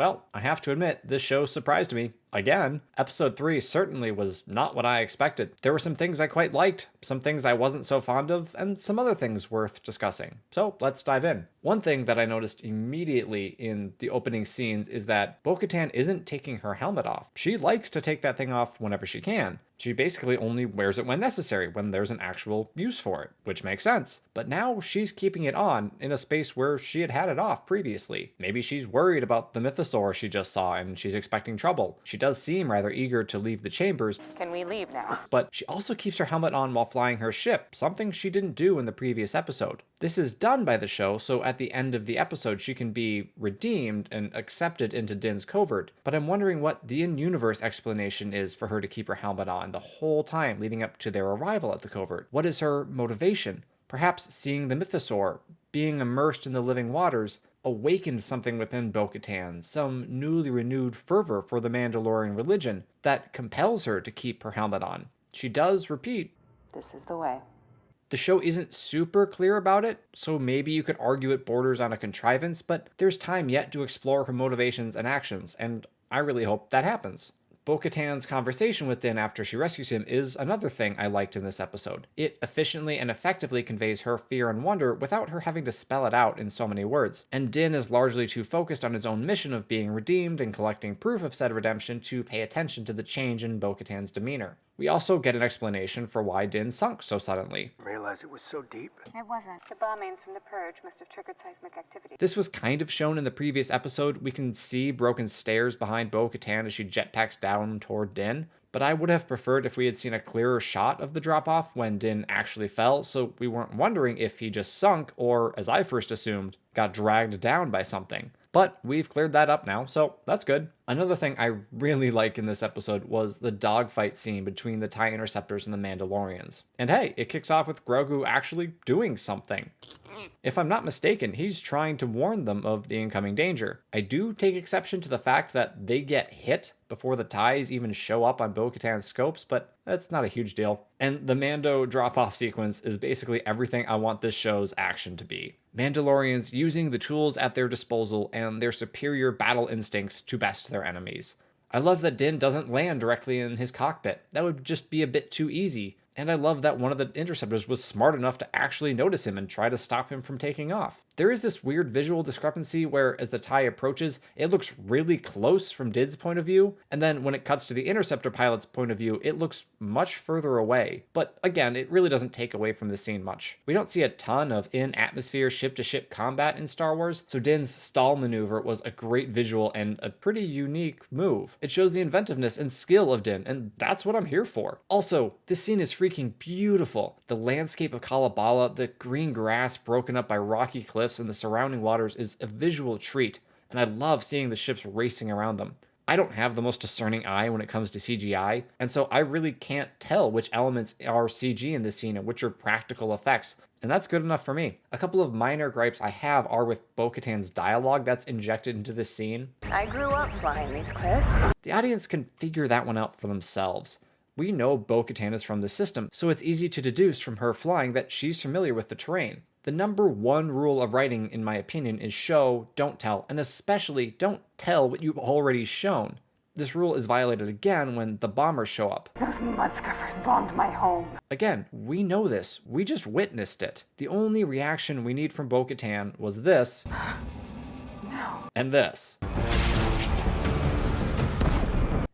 Well, I have to admit, this show surprised me. Again, episode 3 certainly was not what I expected. There were some things I quite liked, some things I wasn't so fond of, and some other things worth discussing. So let's dive in. One thing that I noticed immediately in the opening scenes is that Bo-Katan isn't taking her helmet off. She likes to take that thing off whenever she can. She basically only wears it when necessary, when there's an actual use for it, which makes sense. But now she's keeping it on in a space where she had it off previously. Maybe she's worried about the mythosaur she just saw and she's expecting trouble. She does seem rather eager to leave the chambers. Can we leave now? But she also keeps her helmet on while flying her ship, something she didn't do in the previous episode. This is done by the show, so at the end of the episode she can be redeemed and accepted into Din's covert. But I'm wondering what the in-universe explanation is for her to keep her helmet on the whole time leading up to their arrival at the covert. What is her motivation? Perhaps seeing the mythosaur, being immersed in the living waters, awakened something within Bo-Katan, some newly renewed fervor for the Mandalorian religion that compels her to keep her helmet on. She does repeat, "This is the way." The show isn't super clear about it, so maybe you could argue it borders on a contrivance, but there's time yet to explore her motivations and actions, and I really hope that happens. Bo-Katan's conversation with Din after she rescues him is another thing I liked in this episode. It efficiently and effectively conveys her fear and wonder without her having to spell it out in so many words. And Din is largely too focused on his own mission of being redeemed and collecting proof of said redemption to pay attention to the change in Bo-Katan's demeanor. We also get an explanation for why Din sunk so suddenly. Realize it was so deep. It wasn't. The bombings from the purge must have triggered seismic activity. This was kind of shown in the previous episode. We can see broken stairs behind Bo-Katan as she jetpacks down toward Din, but I would have preferred if we had seen a clearer shot of the drop-off when Din actually fell, so we weren't wondering if he just sunk or, as I first assumed, got dragged down by something. But we've cleared that up now, so that's good. Another thing I really like in this episode was the dogfight scene between the TIE Interceptors and the Mandalorians. And hey, it kicks off with Grogu actually doing something. If I'm not mistaken, he's trying to warn them of the incoming danger. I do take exception to the fact that they get hit before the TIEs even show up on Bo-Katan's scopes, but that's not a huge deal. And the Mando drop-off sequence is basically everything I want this show's action to be. Mandalorians using the tools at their disposal and their superior battle instincts to best their enemies. I love that Din doesn't land directly in his cockpit. That would just be a bit too easy. And I love that one of the interceptors was smart enough to actually notice him and try to stop him from taking off. There is this weird visual discrepancy where as the TIE approaches, it looks really close from Din's point of view, and then when it cuts to the interceptor pilot's point of view, it looks much further away. But again, it really doesn't take away from the scene much. We don't see a ton of in-atmosphere ship-to-ship combat in Star Wars, so Din's stall maneuver was a great visual and a pretty unique move. It shows the inventiveness and skill of Din, and that's what I'm here for. Also, this scene is freaking beautiful. The landscape of Kalevala, the green grass broken up by rocky cliffs and the surrounding waters is a visual treat, and I love seeing the ships racing around them. I don't have the most discerning eye when it comes to CGI, and so I really can't tell which elements are CG in this scene and which are practical effects, and that's good enough for me. A couple of minor gripes I have are with Bo-Katan's dialogue that's injected into this scene. I grew up flying these cliffs. The audience can figure that one out for themselves. We know Bo-Katan is from the system, so it's easy to deduce from her flying that she's familiar with the terrain. The number one rule of writing, in my opinion, is show, don't tell, and especially don't tell what you've already shown. This rule is violated again when the bombers show up. Those mudscuffers bombed my home. Again, we know this. We just witnessed it. The only reaction we need from Bo-Katan was this. No. And this.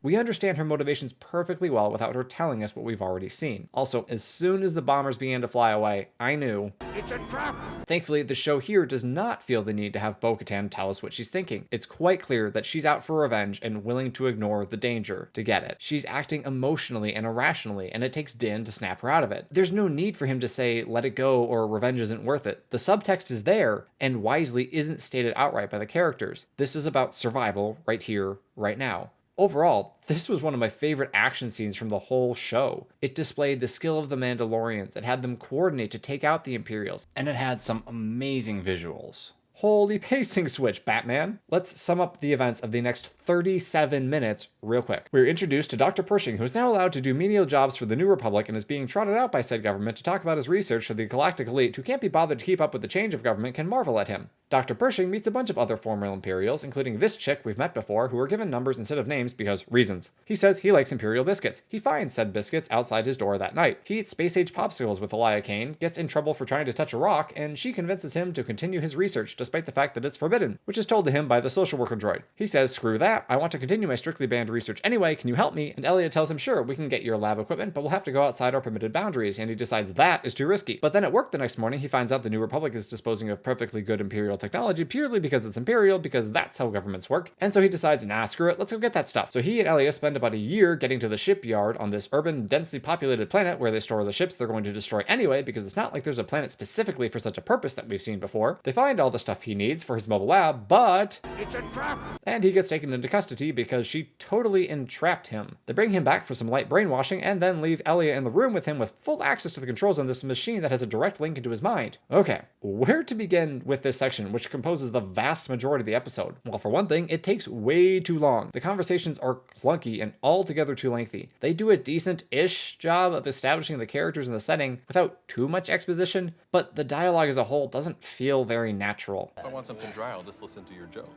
We understand her motivations perfectly well without her telling us what we've already seen. Also, as soon as the bombers began to fly away, I knew. It's a trap! Thankfully, the show here does not feel the need to have Bo-Katan tell us what she's thinking. It's quite clear that she's out for revenge and willing to ignore the danger to get it. She's acting emotionally and irrationally, and it takes Din to snap her out of it. There's no need for him to say, let it go, or revenge isn't worth it. The subtext is there, and wisely isn't stated outright by the characters. This is about survival right here, right now. Overall, this was one of my favorite action scenes from the whole show. It displayed the skill of the Mandalorians, it had them coordinate to take out the Imperials, and it had some amazing visuals. Holy pacing switch, Batman! Let's sum up the events of the next 37 minutes real quick. We're introduced to Dr. Pershing, who is now allowed to do menial jobs for the New Republic and is being trotted out by said government to talk about his research so the galactic elite who can't be bothered to keep up with the change of government can marvel at him. Dr. Pershing meets a bunch of other former Imperials, including this chick we've met before, who are given numbers instead of names because reasons. He says he likes Imperial biscuits. He finds said biscuits outside his door that night. He eats space-age popsicles with Elia Kane, gets in trouble for trying to touch a rock, and she convinces him to continue his research despite the fact that it's forbidden, which is told to him by the social worker droid. He says, screw that, I want to continue my strictly banned research anyway, can you help me? And Elia tells him, sure, we can get your lab equipment, but we'll have to go outside our permitted boundaries, and he decides that is too risky. But then at work the next morning, he finds out the New Republic is disposing of perfectly good Imperial technology purely because it's Imperial, because that's how governments work. And so he decides, nah, screw it, let's go get that stuff. So he and Elia spend about a year getting to the shipyard on this urban, densely populated planet where they store the ships they're going to destroy anyway, because it's not like there's a planet specifically for such a purpose that we've seen before. They find all the stuff he needs for his mobile lab, but It's a trap! and he gets taken into custody because she totally entrapped him. They bring him back for some light brainwashing and then leave Elia in the room with him with full access to the controls on this machine that has a direct link into his mind. Okay, where to begin with this section, which composes the vast majority of the episode? Well, for one thing, it takes way too long. The conversations are clunky and altogether too lengthy. They do a decent-ish job of establishing the characters and the setting without too much exposition, but the dialogue as a whole doesn't feel very natural. If I want something dry, I'll just listen to your joke.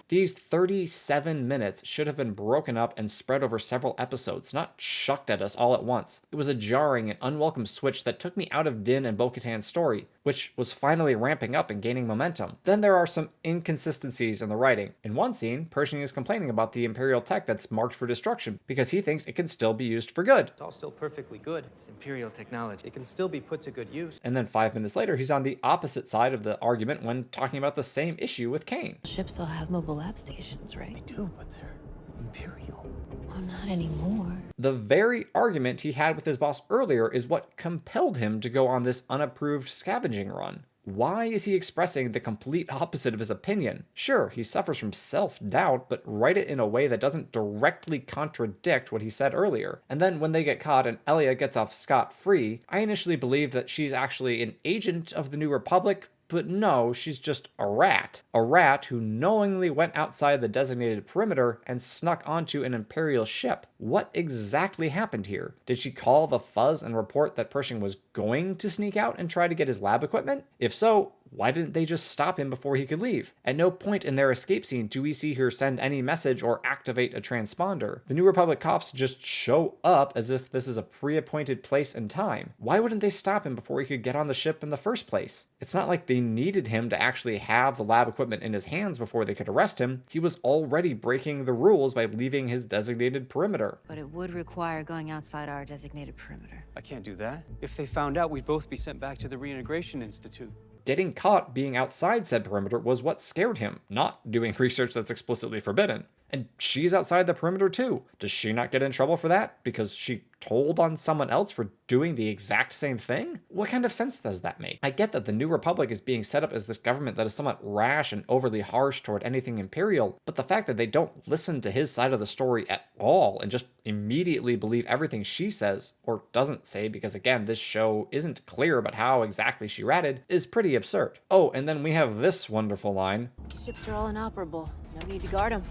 These 37 minutes should have been broken up and spread over several episodes, not chucked at us all at once. It was a jarring and unwelcome switch that took me out of Din and Bo-Katan's story, which was finally ramping up and gaining momentum. Then there are some inconsistencies in the writing. In one scene, Pershing is complaining about the Imperial tech that's marked for destruction because he thinks it can still be used for good. It's all still perfectly good. It's Imperial technology. It can still be put to good use. And then 5 minutes later, he's on the opposite side of the argument when talking about the same issue with Kane. Ships all have mobile lab stations, right? They do, but they're Imperial. Well, not anymore. The very argument he had with his boss earlier is what compelled him to go on this unapproved scavenging run. Why is he expressing the complete opposite of his opinion? Sure, he suffers from self-doubt, but write it in a way that doesn't directly contradict what he said earlier. And then when they get caught and Elia gets off scot-free, I initially believed that she's actually an agent of the New Republic, but no, she's just a rat. A rat who knowingly went outside the designated perimeter and snuck onto an Imperial ship. What exactly happened here? Did she call the fuzz and report that Pershing was going to sneak out and try to get his lab equipment? If so, why didn't they just stop him before he could leave? At no point in their escape scene do we see her send any message or activate a transponder. The New Republic cops just show up as if this is a pre-appointed place and time. Why wouldn't they stop him before he could get on the ship in the first place? It's not like they needed him to actually have the lab equipment in his hands before they could arrest him. He was already breaking the rules by leaving his designated perimeter. But it would require going outside our designated perimeter. I can't do that. If they found out, we'd both be sent back to the Reintegration Institute. Getting caught being outside said perimeter was what scared him, not doing research that's explicitly forbidden. And she's outside the perimeter too. Does she not get in trouble for that because she told on someone else for doing the exact same thing? What kind of sense does that make? I get that the New Republic is being set up as this government that is somewhat rash and overly harsh toward anything Imperial, but the fact that they don't listen to his side of the story at all and just immediately believe everything she says, or doesn't say, because again, this show isn't clear about how exactly she ratted, is pretty absurd. Oh, and then we have this wonderful line. Ships are all inoperable. No need to guard them.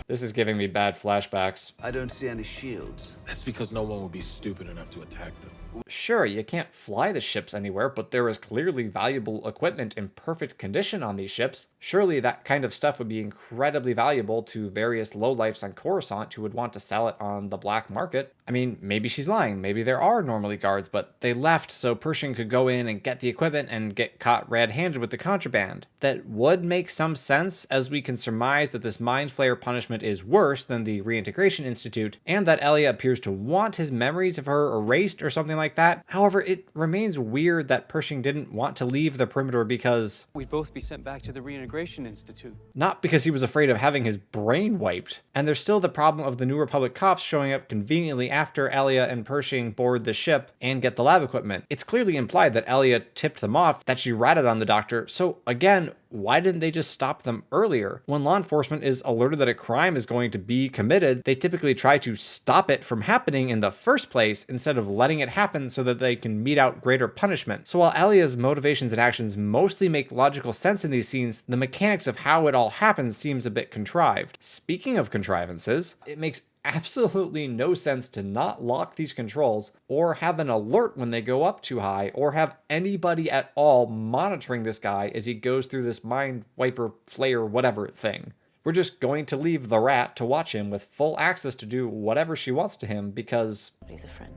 This is giving me bad flashbacks. I don't see any shields. That's because no one would be stupid enough to attack them. Sure, you can't fly the ships anywhere, but there is clearly valuable equipment in perfect condition on these ships. Surely that kind of stuff would be incredibly valuable to various lowlifes on Coruscant who would want to sell it on the black market. I mean, maybe she's lying. Maybe there are normally guards, but they left so Pershing could go in and get the equipment and get caught red-handed with the contraband. That would make some sense, as we can surmise that this Mind Flayer punishment is worse than the Reintegration Institute, and that Elia appears to want his memories of her erased or something like that. However, it remains weird that Pershing didn't want to leave the perimeter because... We'd both be sent back to the Reintegration Institute. Not because he was afraid of having his brain wiped. And there's still the problem of the New Republic cops showing up conveniently after Elia and Pershing board the ship and get the lab equipment. It's clearly implied that Elia tipped them off, that she ratted on the doctor, so again, why didn't they just stop them earlier? When law enforcement is alerted that a crime is going to be committed, they typically try to stop it from happening in the first place instead of letting it happen so that they can mete out greater punishment. So while Elia's motivations and actions mostly make logical sense in these scenes, the mechanics of how it all happens seems a bit contrived. Speaking of contrivances, it makes absolutely no sense to not lock these controls or have an alert when they go up too high or have anybody at all monitoring this guy as he goes through this mind wiper flare whatever thing. We're just going to leave the rat to watch him with full access to do whatever she wants to him because He's a friend.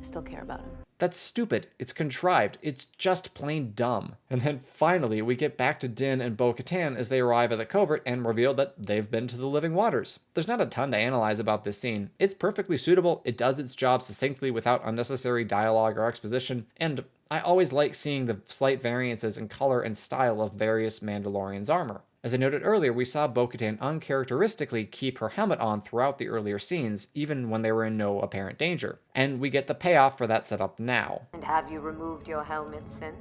I still care about him. that's stupid. It's contrived. It's just plain dumb. And then finally, we get back to Din and Bo-Katan as they arrive at the covert and reveal that they've been to the living waters. There's not a ton to analyze about this scene. It's perfectly suitable. It does its job succinctly without unnecessary dialogue or exposition. And I always like seeing the slight variances in color and style of various Mandalorians' armor. As I noted earlier, we saw Bo-Katan uncharacteristically keep her helmet on throughout the earlier scenes, even when they were in no apparent danger. And we get the payoff for that setup now. And have you removed your helmet since?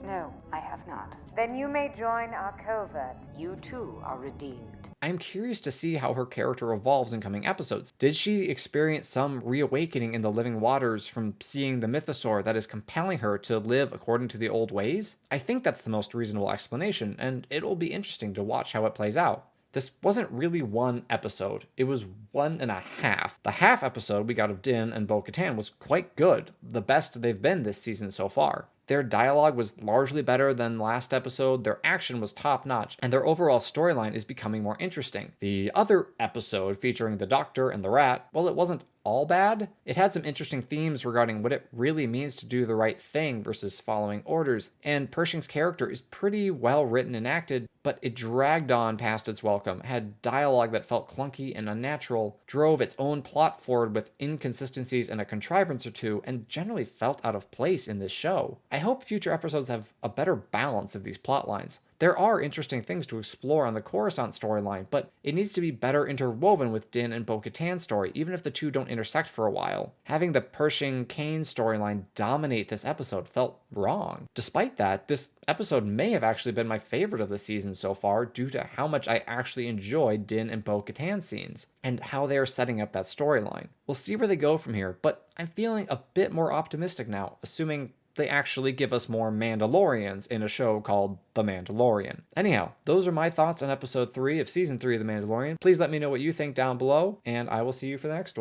No, I have not. Then you may join our covert. You too are redeemed. I'm curious to see how her character evolves in coming episodes. Did she experience some reawakening in the living waters from seeing the mythosaur that is compelling her to live according to the old ways? I think that's the most reasonable explanation, and it'll be interesting to watch how it plays out. This wasn't really one episode, it was 1.5. The half episode we got of Din and Bo-Katan was quite good, the best they've been this season so far. Their dialogue was largely better than last episode, their action was top-notch, and their overall storyline is becoming more interesting. The other episode featuring the Doctor and the Rat, well, it wasn't all bad. It had some interesting themes regarding what it really means to do the right thing versus following orders, and Pershing's character is pretty well written and acted, but it dragged on past its welcome, had dialogue that felt clunky and unnatural, drove its own plot forward with inconsistencies and a contrivance or two, and generally felt out of place in this show. I hope future episodes have a better balance of these plot lines. There are interesting things to explore on the Coruscant storyline, but it needs to be better interwoven with Din and Bo-Katan's story, even if the two don't intersect for a while. Having the Pershing-Kane storyline dominate this episode felt wrong. Despite that, this episode may have actually been my favorite of the season so far due to how much I actually enjoyed Din and Bo-Katan scenes, and how they are setting up that storyline. We'll see where they go from here, but I'm feeling a bit more optimistic now, assuming they actually give us more Mandalorians in a show called The Mandalorian. Anyhow, those are my thoughts on episode 3 of season 3 of The Mandalorian. Please let me know what you think down below, and I will see you for the next one.